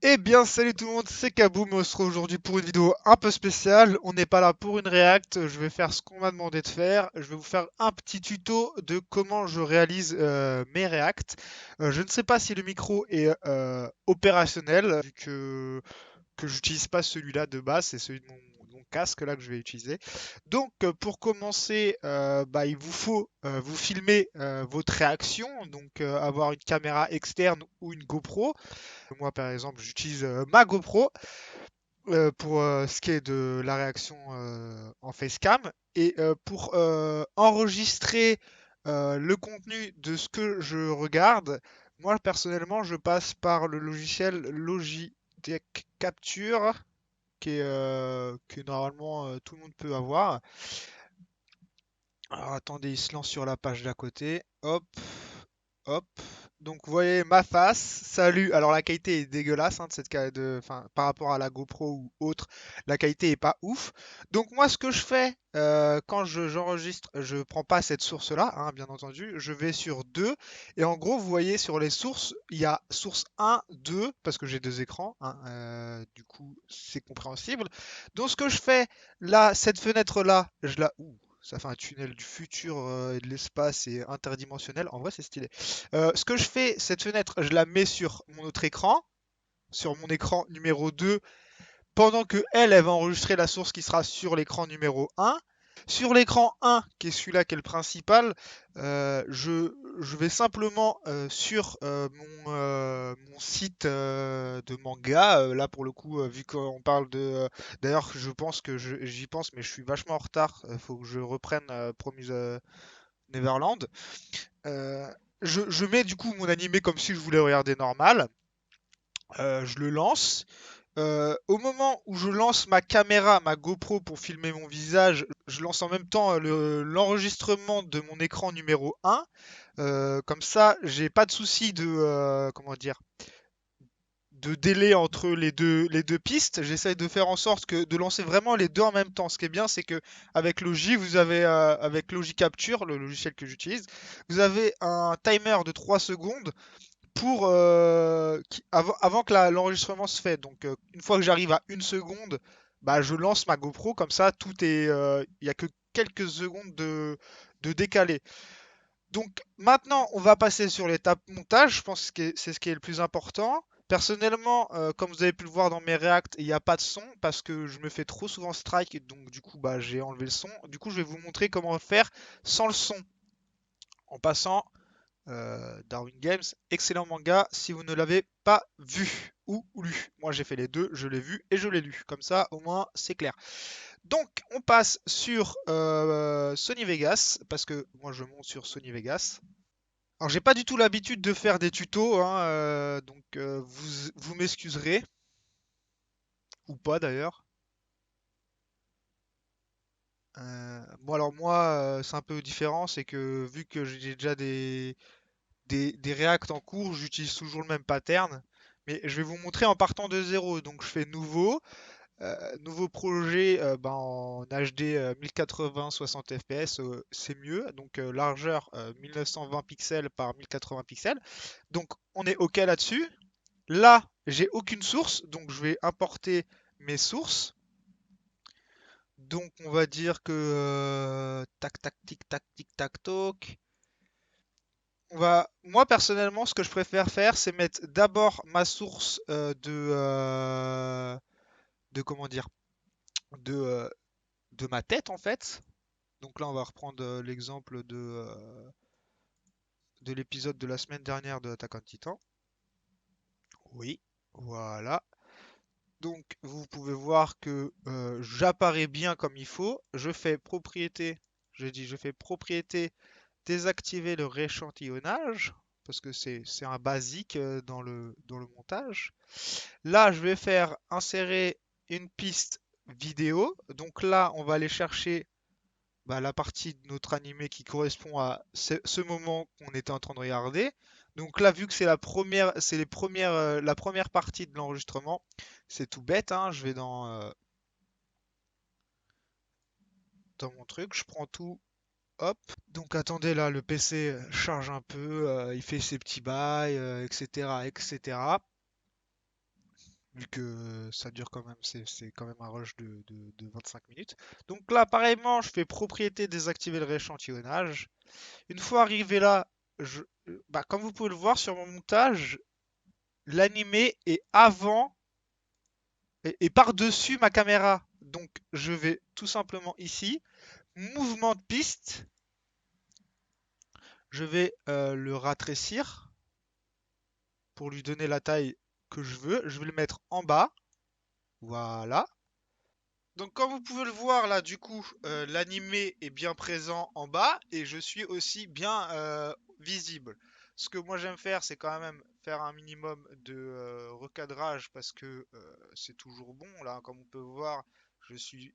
Eh bien, salut tout le monde, c'est Kaboom. On se retrouve aujourd'hui pour une vidéo un peu spéciale. On n'est pas là pour une react. Je vais faire ce qu'on m'a demandé de faire. Je vais vous faire un petit tuto de comment je réalise mes reacts. Je ne sais pas si le micro est opérationnel, vu que j'utilise pas celui-là de base, c'est celui de mon casque là que je vais utiliser. Donc pour commencer, il vous faut vous filmer votre réaction, donc avoir une caméra externe ou une GoPro. Moi, par exemple, j'utilise ma GoPro pour ce qui est de la réaction en facecam. Et pour enregistrer le contenu de ce que je regarde, moi, personnellement, je passe par le logiciel Logitech Capture, que normalement tout le monde peut avoir. Alors, attendez, il se lance sur la page d'à côté. Hop, hop. Donc vous voyez ma face. Salut. Alors la qualité est dégueulasse hein, enfin, par rapport à la GoPro ou autre. La qualité est pas ouf. Donc moi ce que je fais quand j'enregistre, je prends pas cette source-là, hein, bien entendu. Je vais sur 2 et en gros vous voyez sur les sources, il y a source 1, 2 parce que j'ai deux écrans. Hein, du coup c'est compréhensible. Donc ce que je fais là, cette fenêtre-là, je la... Ouh, ça fait un tunnel du futur et de l'espace et interdimensionnel. En vrai, c'est stylé. Ce que je fais, cette fenêtre, je la mets sur mon autre écran, sur mon écran numéro 2, pendant que elle va enregistrer la source qui sera sur l'écran numéro 1. Sur l'écran 1, qui est celui-là qui est le principal, je vais simplement sur mon site de manga. Là, pour le coup, vu qu'on parle de... D'ailleurs, je pense que j'y pense, mais je suis vachement en retard. Faut que je reprenne Promise Neverland. Euh, je mets du coup mon animé comme si je voulais regarder normal. Je le lance. Au moment où je lance ma caméra, ma GoPro pour filmer mon visage, je lance en même temps l'enregistrement de mon écran numéro 1. Comme ça, j'ai pas de souci de comment dire de délai entre les deux pistes. J'essaye de faire en sorte de lancer vraiment les deux en même temps. Ce qui est bien, c'est que avec Logi, vous avez avec Logi Capture, le logiciel que j'utilise, vous avez un timer de 3 secondes pour avant que l'enregistrement se fait. Donc une fois que j'arrive à une seconde, bah, je lance ma GoPro comme ça, tout est, il n'y a que quelques secondes de décalé. Donc maintenant, on va passer sur l'étape montage. Je pense que c'est ce qui est le plus important. Personnellement, comme vous avez pu le voir dans mes reacts, il n'y a pas de son parce que je me fais trop souvent strike, et donc du coup, bah, j'ai enlevé le son. Du coup, je vais vous montrer comment faire sans le son en passant Darwin Games, excellent manga si vous ne l'avez pas vu ou lu. Moi j'ai fait les deux, je l'ai vu et je l'ai lu. Comme ça au moins c'est clair. Donc on passe sur Sony Vegas parce que moi je monte sur Sony Vegas. Alors j'ai pas du tout l'habitude de faire des tutos, hein, donc vous m'excuserez ou pas d'ailleurs. Moi c'est un peu différent, c'est que vu que j'ai déjà des React en cours, j'utilise toujours le même pattern. Mais je vais vous montrer en partant de zéro. Donc je fais nouveau, nouveau projet en HD 1080 60 fps, c'est mieux. Donc largeur 1920 pixels par 1080 pixels. Donc on est OK là-dessus. Là, j'ai aucune source, donc je vais importer mes sources. Donc on va dire que tac tac tic tac tic tac toc. Moi personnellement, ce que je préfère faire, c'est mettre d'abord ma source de comment dire, de, euh, de ma tête en fait. Donc là, on va reprendre l'exemple de l'épisode de la semaine dernière de Attack on Titan. Oui, voilà. Donc vous pouvez voir que j'apparais bien comme il faut. Je fais propriété, je fais propriété désactiver le rééchantillonnage parce que c'est un basique dans le montage. Là, je vais faire insérer une piste vidéo. Donc là, on va aller chercher la partie de notre animé qui correspond à ce moment qu'on était en train de regarder. Donc là, vu que c'est la première partie de l'enregistrement, c'est tout bête, hein. Je vais dans mon truc, je prends tout, hop. Donc attendez, là, le PC charge un peu, il fait ses petits bails, etc., etc. vu que ça dure quand même, c'est quand même un rush de 25 minutes. Donc là, pareillement, je fais propriété désactiver le rééchantillonnage. Une fois arrivé là, comme vous pouvez le voir sur mon montage, l'animé est avant et par-dessus ma caméra. Donc je vais tout simplement ici, mouvement de piste, je vais le rétrécir pour lui donner la taille que je veux. Je vais le mettre en bas. Voilà. Donc comme vous pouvez le voir là, du coup, l'animé est bien présent en bas et je suis aussi bien visible. Ce que moi j'aime faire, c'est quand même faire un minimum de recadrage parce que c'est toujours bon. Là, comme on peut voir, je suis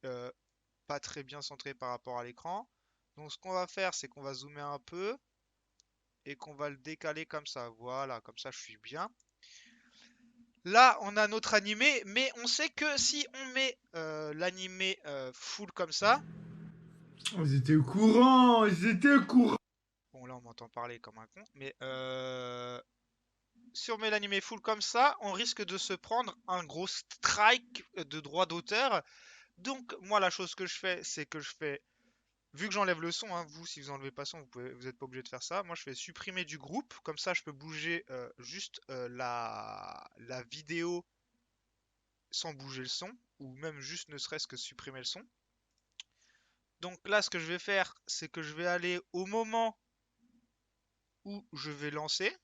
pas très bien centré par rapport à l'écran. Donc ce qu'on va faire, c'est qu'on va zoomer un peu et qu'on va le décaler comme ça. Voilà, comme ça je suis bien. Là, on a notre animé, mais on sait que si on met l'animé full comme ça, Ils étaient au courant, ils étaient au courant. bon là on m'entend parler comme un con, mais si on met l'animé full comme ça, on risque de se prendre un gros strike de droit d'auteur. Donc moi la chose que je fais, c'est que je fais, vu que j'enlève le son, hein, vous si vous enlevez pas son, vous n'êtes pas obligé de faire ça. Moi je fais supprimer du groupe, comme ça je peux bouger juste la vidéo sans bouger le son, ou même juste ne serait-ce que supprimer le son. Donc là, ce que je vais faire, c'est que je vais aller au moment où je vais lancer.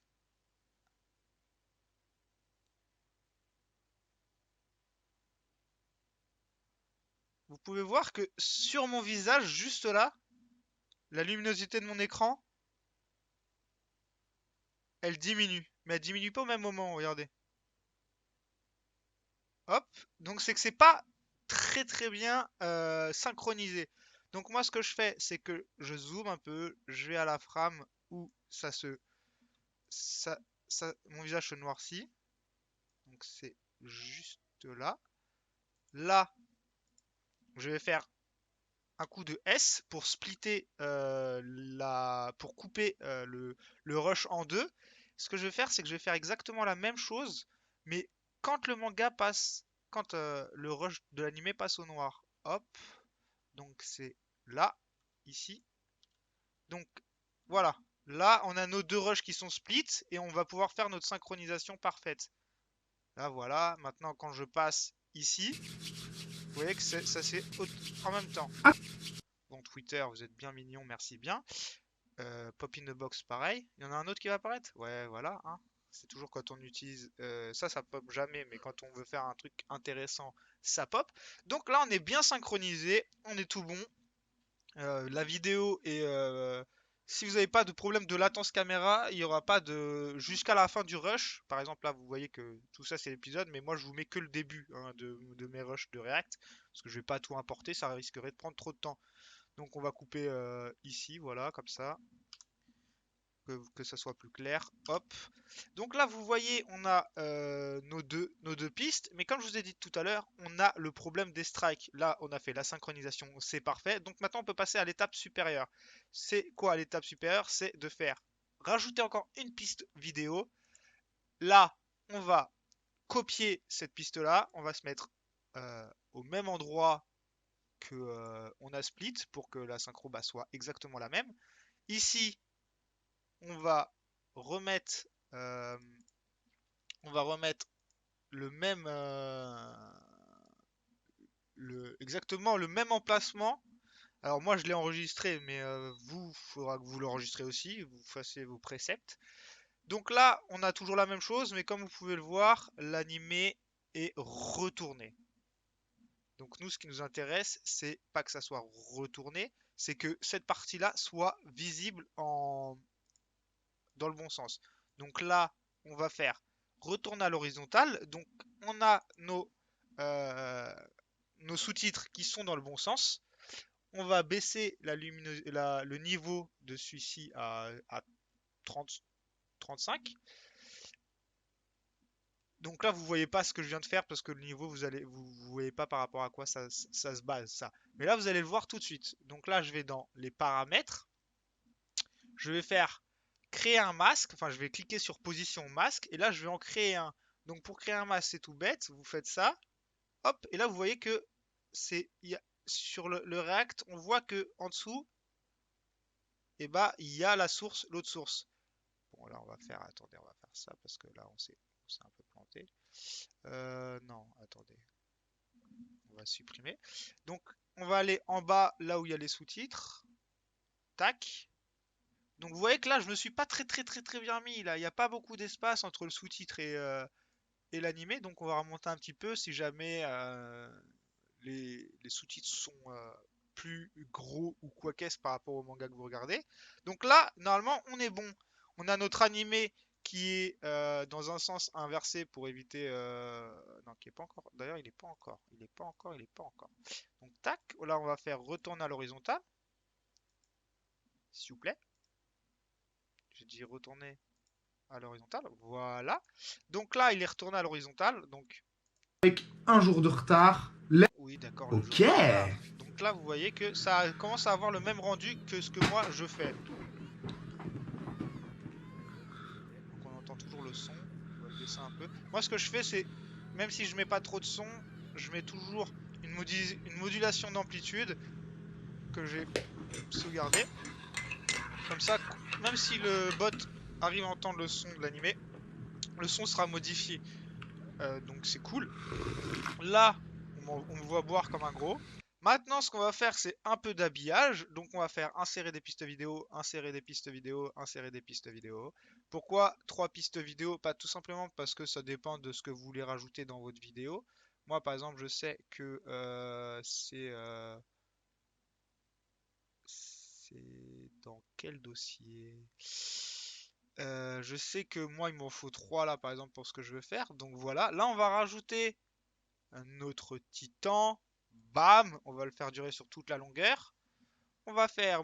Vous pouvez voir que sur mon visage, juste là, la luminosité de mon écran, elle diminue. Mais elle diminue pas au même moment, regardez. Hop. Donc c'est que c'est pas très très bien synchronisé. Donc moi, ce que je fais, c'est que je zoome un peu, je vais à la frame où ça, mon visage se noircit. Donc c'est juste là. Là, je vais faire un coup de S pour splitter pour couper le rush en deux. Ce que je vais faire, c'est que je vais faire exactement la même chose, mais quand le manga passe, quand le rush de l'animé passe au noir. Hop, donc c'est là, ici. Donc voilà, là on a nos deux rushs qui sont split et on va pouvoir faire notre synchronisation parfaite. Là voilà, maintenant quand je passe ici, vous voyez que ça c'est en même temps. Bon, Twitter, vous êtes bien mignon, merci bien. Pop in the box, pareil. Il y en a un autre qui va apparaître? Ouais, voilà, hein. C'est toujours quand on utilise ça pop jamais, mais quand on veut faire un truc intéressant, ça pop. Donc là, on est bien synchronisé, on est tout bon. La vidéo est. Si vous n'avez pas de problème de latence caméra, il n'y aura pas de. Jusqu'à la fin du rush. Par exemple, là, vous voyez que tout ça, c'est l'épisode, mais moi, je vous mets que le début hein, de mes rushs de React. Parce que je vais pas tout importer, ça risquerait de prendre trop de temps. Donc on va couper ici, voilà, comme ça, que ça soit plus clair. Hop. Donc là, vous voyez, on a nos deux pistes, mais comme je vous ai dit tout à l'heure, on a le problème des strikes. Là, on a fait la synchronisation, c'est parfait. Donc maintenant, on peut passer à l'étape supérieure. C'est quoi l'étape supérieure? C'est de faire rajouter encore une piste vidéo. Là, on va copier cette piste-là, on va se mettre au même endroit que on a split pour que la synchro soit exactement la même. Ici, on va remettre, euh, on va remettre le même, exactement le même emplacement. Alors moi, je l'ai enregistré, mais vous, il faudra que vous l'enregistrez aussi, vous fassiez vos préceptes. Donc là, on a toujours la même chose, mais comme vous pouvez le voir, l'animé est retourné. Donc nous, ce qui nous intéresse, c'est pas que ça soit retourné, c'est que cette partie-là soit visible dans le bon sens. Donc là, on va faire retourner à l'horizontale. Donc on a euh, nos sous-titres qui sont dans le bon sens. On va baisser le niveau de celui-ci à 30, 35. Donc là, vous voyez pas ce que je viens de faire parce que le niveau, vous voyez pas par rapport à quoi ça se base, ça. Mais là, vous allez le voir tout de suite. Donc là, je vais dans les paramètres. Je vais faire créer un masque. Enfin, je vais cliquer sur position masque. Et là, je vais en créer un Donc pour créer un masque, c'est tout bête, vous faites ça, hop, et là vous voyez que sur le React, on voit que en dessous, et bah il y a la source, l'autre source. Bon là on va faire, attendez, on va faire ça parce que là on s'est un peu planté. Non, attendez, on va supprimer. Donc on va aller en bas là où il y a les sous-titres. Tac. Donc vous voyez que là je me suis pas très bien mis là. Il n'y a pas beaucoup d'espace entre le sous-titre et l'animé. Donc on va remonter un petit peu si jamais les sous-titres sont plus gros ou quoi qu'est-ce par rapport au manga que vous regardez. Donc là, normalement, on est bon. On a notre animé qui est dans un sens inversé pour éviter. Non, qui est pas encore. D'ailleurs, il est pas encore. Il est pas encore. Il est pas encore. Donc tac. Là, on va faire retourner à l'horizontale, s'il vous plaît. J'ai dit retourner à l'horizontale. Voilà. Donc là, il est retourné à l'horizontale. Donc Avec un jour de retard. oui, d'accord, le jour Ok. de retard. Donc là, vous voyez que ça commence à avoir le même rendu que ce que moi je fais. Donc on entend toujours le son. On va le baisser un peu. Moi, ce que je fais, c'est, même si je mets pas trop de son, je mets toujours une modulation d'amplitude que j'ai sauvegardée. Comme ça, même si le bot arrive à entendre le son de l'animé, le son sera modifié. Donc c'est cool. Là, on me voit boire comme un gros. Maintenant, ce qu'on va faire, c'est un peu d'habillage. Donc, on va faire insérer des pistes vidéo, insérer des pistes vidéo, insérer des pistes vidéo. Pourquoi 3 pistes vidéo? Pas tout simplement parce que ça dépend de ce que vous voulez rajouter dans votre vidéo. Moi, par exemple, je sais que c'est dans quel dossier? Je sais que moi, il m'en faut 3 là, par exemple, pour ce que je veux faire. Donc voilà. Là, on va rajouter un autre titan. Bam, on va le faire durer sur toute la longueur. On va faire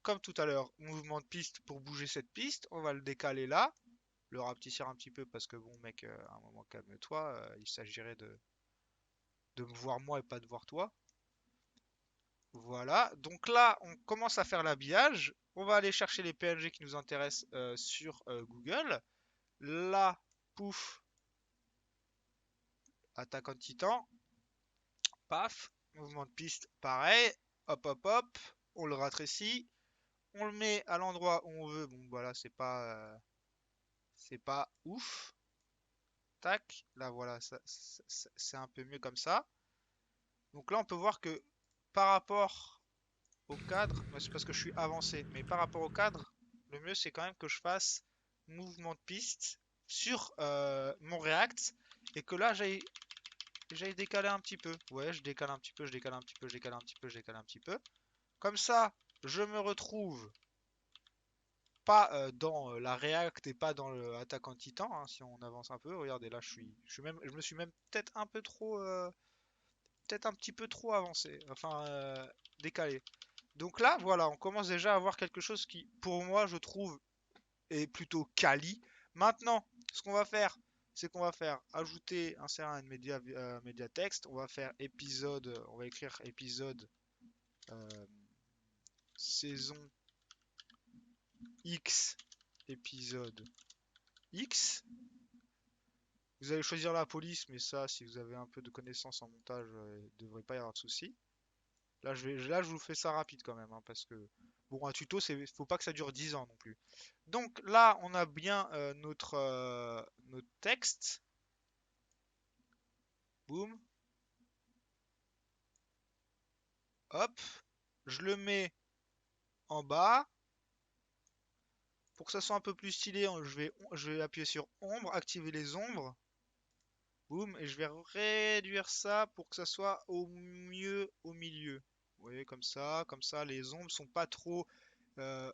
comme tout à l'heure, mouvement de piste pour bouger cette piste. On va le décaler là, le rapetisser un petit peu parce que bon mec, à un moment calme-toi, il s'agirait de me voir moi et pas de voir toi. Voilà, donc là on commence à faire l'habillage. On va aller chercher les PNG qui nous intéressent sur Google. Là, pouf, attaque en titan. Paf, mouvement de piste, pareil. Hop, hop, hop. On le rétrécit. On le met à l'endroit où on veut. Bon, voilà, c'est pas ouf. Tac. Là, voilà, c'est un peu mieux comme ça. Donc là, on peut voir que par rapport au cadre, c'est parce que je suis avancé, mais par rapport au cadre, le mieux, c'est quand même que je fasse mouvement de piste sur mon React et que là, j'aille décaler un petit peu. Ouais, je décale un petit peu, je décale un petit peu, je décale un petit peu, je décale un petit peu. Comme ça, je me retrouve pas dans la React et pas dans le attaquant titan, hein, si on avance un peu. Regardez, là, je me suis même peut-être un peu trop, peut-être un petit peu trop avancé, enfin décalé. Donc là, voilà, on commence déjà à avoir quelque chose qui, pour moi, je trouve, est plutôt quali. Maintenant, ce qu'on va faire, c'est qu'on va faire ajouter, insérer un média texte. On va faire épisode, on va écrire épisode euh, saison X, épisode X. Vous allez choisir la police, mais ça, si vous avez un peu de connaissances en montage, il ne devrait pas y avoir de soucis. Là, je vous fais ça rapide quand même, hein, parce que bon, un tuto, faut pas que ça dure 10 ans non plus. Donc là, on a bien notre texte. Boum, hop. Je le mets en bas. Pour que ça soit un peu plus stylé, je vais appuyer sur ombre, activer les ombres. Boum, et je vais réduire ça pour que ça soit au mieux au milieu. Vous voyez, comme ça, les ombres sont pas trop euh,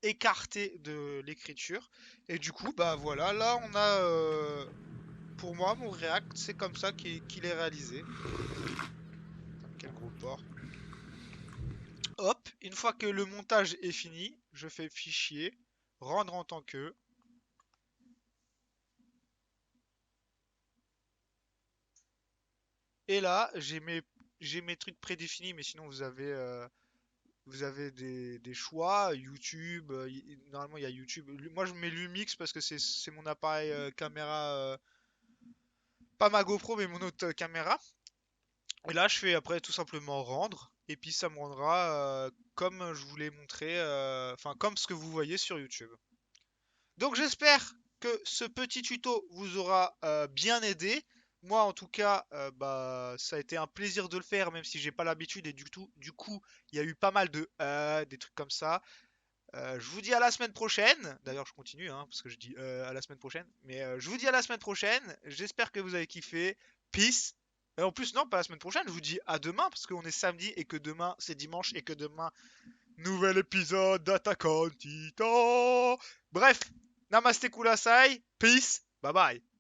écartées de l'écriture. Et du coup, bah voilà, là on a, pour moi, mon React, c'est comme ça qu'il est réalisé. Putain, quel gros porc. Hop, une fois que le montage est fini, je fais fichier, rendre en tant que. Et là, j'ai mes trucs prédéfinis, mais sinon vous avez des choix, YouTube, normalement il y a YouTube. Moi je mets Lumix parce que c'est mon appareil caméra pas ma GoPro mais mon autre caméra. Et là, je fais après tout simplement rendre. Et puis ça me rendra comme je vous l'ai montré, enfin comme ce que vous voyez sur YouTube. Donc j'espère que ce petit tuto vous aura bien aidé. Moi en tout cas, bah ça a été un plaisir de le faire, même si j'ai pas l'habitude et du coup, il y a eu pas mal de des trucs comme ça. Je vous dis à la semaine prochaine. D'ailleurs, je continue hein, parce que je dis à la semaine prochaine. Mais je vous dis à la semaine prochaine. J'espère que vous avez kiffé. Peace. Et en plus, non, pas la semaine prochaine. Je vous dis à demain parce qu'on est samedi et que demain c'est dimanche et que demain nouvel épisode d'Attack on Titan. Bref, Namaste Kulasai. Peace. Bye bye.